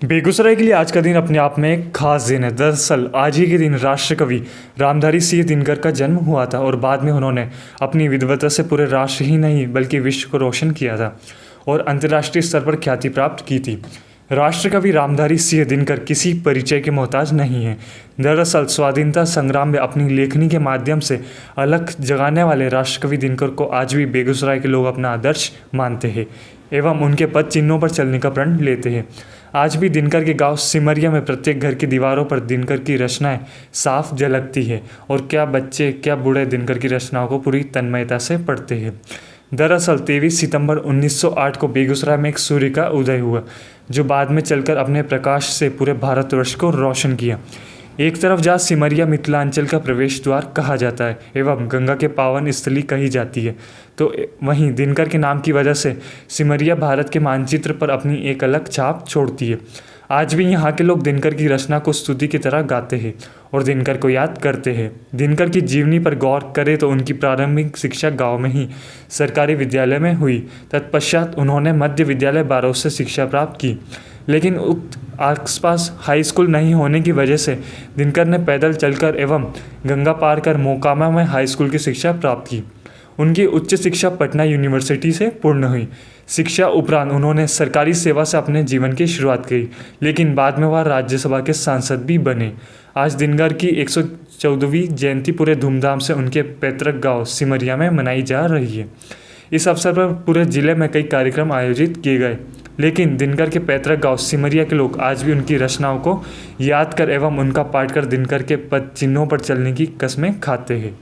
बेगूसराय के लिए आज का दिन अपने आप में एक खास दिन है। दरअसल आज ही के दिन राष्ट्र कवि रामधारी सिंह दिनकर का जन्म हुआ था और बाद में उन्होंने अपनी विद्वता से पूरे राष्ट्र ही नहीं बल्कि विश्व को रोशन किया था और अंतर्राष्ट्रीय स्तर पर ख्याति प्राप्त की थी। राष्ट्र कवि रामधारी सिंह दिनकर किसी परिचय के मोहताज नहीं हैं। दरअसल स्वाधीनता संग्राम में अपनी लेखनी के माध्यम से अलख जगाने वाले राष्ट्रकवि दिनकर को आज भी बेगूसराय के लोग अपना आदर्श मानते हैं एवं उनके पद चिन्हों पर चलने का प्रण लेते हैं। आज भी दिनकर के गांव सिमरिया में प्रत्येक घर की दीवारों पर दिनकर की रचनाएं साफ झलकती है और क्या बच्चे क्या बूढ़े दिनकर की रचनाओं को पूरी तन्मयता से पढ़ते हैं। दरअसल 23 सितंबर 1908 को बेगूसराय में एक सूर्य का उदय हुआ जो बाद में चलकर अपने प्रकाश से पूरे भारतवर्ष को रोशन किया। एक तरफ जहाँ सिमरिया मिथिलांचल का प्रवेश द्वार कहा जाता है एवं गंगा के पावन स्थली कही जाती है, तो वहीं दिनकर के नाम की वजह से सिमरिया भारत के मानचित्र पर अपनी एक अलग छाप छोड़ती है। आज भी यहाँ के लोग दिनकर की रचना को स्तुति की तरह गाते हैं और दिनकर को याद करते हैं। दिनकर की जीवनी पर गौर करें तो उनकी प्रारंभिक शिक्षा गांव में ही सरकारी विद्यालय में हुई। तत्पश्चात उन्होंने मध्य विद्यालय बारों से शिक्षा प्राप्त की, लेकिन उक्त आसपास हाई स्कूल नहीं होने की वजह से दिनकर ने पैदल चलकर एवं गंगा पार कर मोकामा में हाई स्कूल की शिक्षा प्राप्त की। उनकी उच्च शिक्षा पटना यूनिवर्सिटी से पूर्ण हुई। शिक्षा उपरांत उन्होंने सरकारी सेवा से अपने जीवन की शुरुआत की, लेकिन बाद में वह राज्यसभा के सांसद भी बने। आज दिनकर की 114वीं जयंती पूरे धूमधाम से उनके पैतृक गांव सिमरिया में मनाई जा रही है। इस अवसर पर पूरे जिले में कई कार्यक्रम आयोजित किए गए, लेकिन दिनकर के पैतृक गांव सिमरिया के लोग आज भी उनकी रचनाओं को याद कर एवं उनका पाठ कर दिनकर के पद चिन्हों पर चलने की कसमें खाते हैं।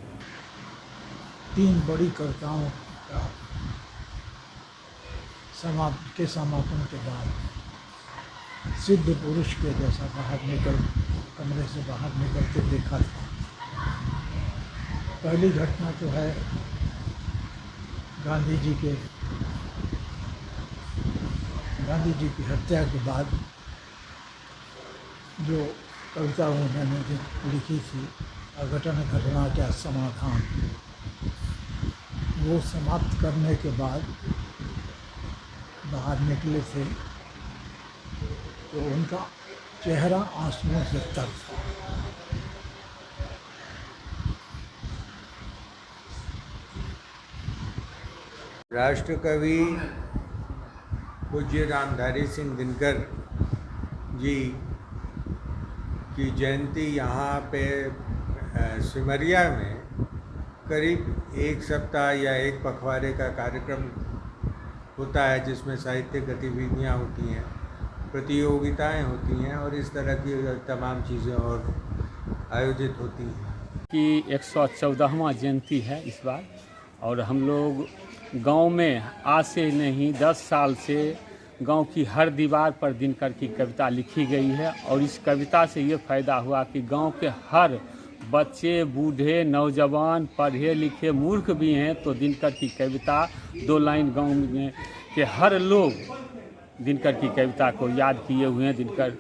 तीन बड़ी कविताओं का समापन के बाद सिद्ध पुरुष के जैसा कमरे से बाहर निकलते देखा था। पहली घटना तो है गांधी जी की हत्या के बाद जो कविता उन्होंने लिखी थी, अघटन घटना का समाधान, वो समाप्त करने के बाद बाहर निकले थे तो उनका चेहरा आंसुओं से तर था। राष्ट्रकवि पूज्य रामधारी सिंह दिनकर जी की जयंती यहाँ पे सिमरिया में करीब एक सप्ताह या एक पखवाड़े का कार्यक्रम होता है, जिसमें साहित्यिक गतिविधियाँ होती हैं, प्रतियोगिताएं होती हैं और इस तरह की तमाम चीज़ें और आयोजित होती हैं। कि 114वां जयंती है इस बार, और हम लोग गांव में आज से नहीं 10 साल से गांव की हर दीवार पर दिनकर की कविता लिखी गई है। और इस कविता से ये फ़ायदा हुआ कि गांव के हर बच्चे, बूढ़े, नौजवान, पढ़े लिखे, मूर्ख भी हैं तो दिनकर की कविता 2 लाइन गांव में के हर लोग दिनकर की कविता को याद किए हुए हैं। दिनकर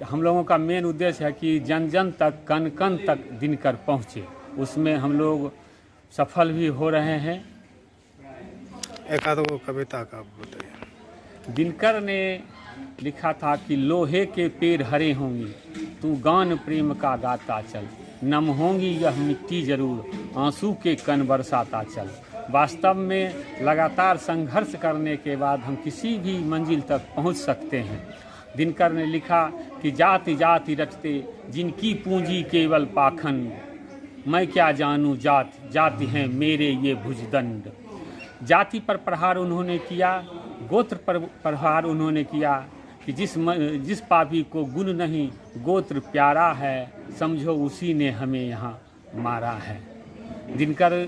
हम लोगों का मेन उद्देश्य है कि जन जन तक, कण कण तक दिनकर पहुँचे, उसमें हम लोग सफल भी हो रहे हैं। एक आध कविता का बताइए। दिनकर ने लिखा था कि लोहे के पेड़ हरे होंगे, तू गान प्रेम का गाता चल, नम होंगी यह मिट्टी जरूर, आंसू के कण बरसाता चल। वास्तव में लगातार संघर्ष करने के बाद हम किसी भी मंजिल तक पहुंच सकते हैं। दिनकर ने लिखा कि जाति जाति रचते जिनकी पूंजी केवल पाखंड, मैं क्या जानूं जाति हैं मेरे ये भुजदंड। जाति पर प्रहार उन्होंने किया, गोत्र पर प्रहार उन्होंने किया कि जिस पापी को गुण नहीं गोत्र प्यारा है, समझो उसी ने हमें यहाँ मारा है। दिनकर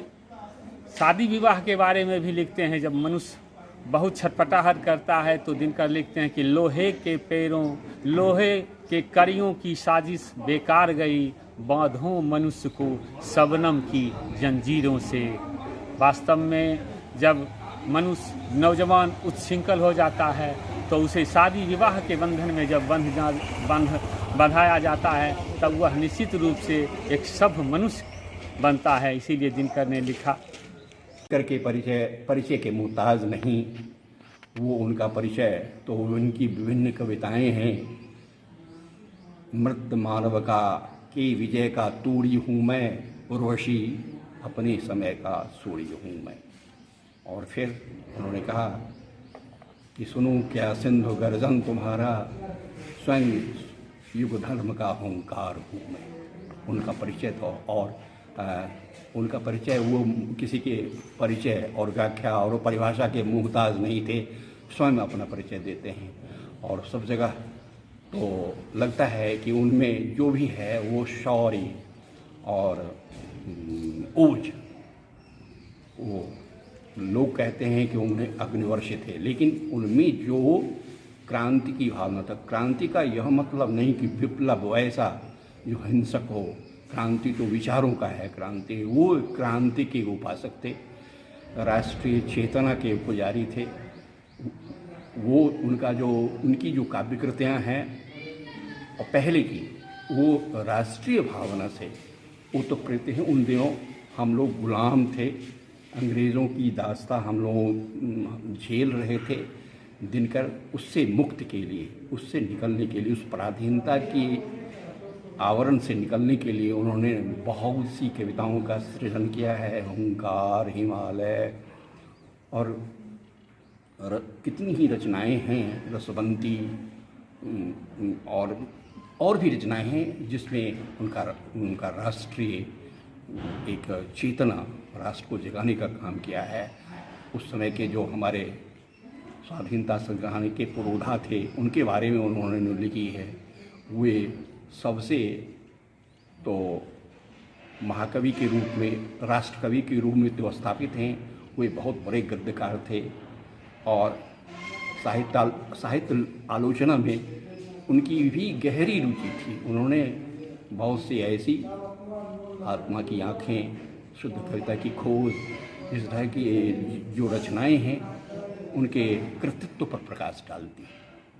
शादी विवाह के बारे में भी लिखते हैं। जब मनुष्य बहुत छटपटाहट करता है तो दिनकर लिखते हैं कि लोहे के पैरों, लोहे के कड़ियों की साजिश बेकार गई, बांधो मनुष्य को शबनम की जंजीरों से। वास्तव में जब मनुष्य नौजवान उच्छृंखल हो जाता है तो उसे शादी विवाह के बंधन में जब बंधाया जाता है तब वह निश्चित रूप से एक सभ्य मनुष्य बनता है। इसीलिए दिनकर ने लिखा करके परिचय के मुहताज नहीं, वो उनका परिचय तो उनकी विभिन्न कविताएं हैं मृत मानव का के विजय का तूड़ी हूँ मैं, उर्वशी अपने समय का सूर्य हूँ मैं। और फिर उन्होंने कहा कि सुनो क्या सिंधु गर्जन तुम्हारा, स्वयं युग धर्म का ओंकार हूँ मैं। उनका परिचय था और उनका परिचय वो किसी के परिचय और व्याख्या और परिभाषा के मुहताज नहीं थे, स्वयं अपना परिचय देते हैं। और सब जगह तो लगता है कि उनमें जो भी है वो शौर्य और ओज, वो लोग कहते हैं कि उन्हें अग्निवर्ष थे, लेकिन उनमें जो क्रांति की भावना था, क्रांति का यह मतलब नहीं कि विप्लव वैसा जो हिंसक हो, क्रांति तो विचारों का है। क्रांति वो क्रांति के उपासक थे, राष्ट्रीय चेतना के पुजारी थे। वो उनकी जो काव्य कृतियाँ हैं और पहले की वो राष्ट्रीय भावना से उत्प्रेरित हैं। उन दिनों हम लोग गुलाम थे, अंग्रेज़ों की दास्ता हम लोग झेल रहे थे। दिनकर उससे मुक्त के लिए, उससे निकलने के लिए, उस पराधीनता की आवरण से निकलने के लिए उन्होंने बहुत सी कविताओं का सृजन किया है। हुंकार, हिमालय और कितनी ही रचनाएं हैं, रसवंती और भी रचनाएं हैं जिसमें उनका राष्ट्रीय एक चेतना, राष्ट्र को जगाने का काम किया है। उस समय के जो हमारे स्वाधीनता संग्राम के पुरोधा थे उनके बारे में उन्होंने लिखी है। वे सबसे तो महाकवि के रूप में, राष्ट्रकवि के रूप में तो स्थापित हैं। वे बहुत बड़े गद्यकार थे और साहित्य आलोचना में उनकी भी गहरी रुचि थी। उन्होंने बहुत सी ऐसी आत्मा की आँखें, शुद्ध कविता की खोज, इस तरह की जो रचनाएं हैं उनके कृतित्व पर प्रकाश डालती हैं।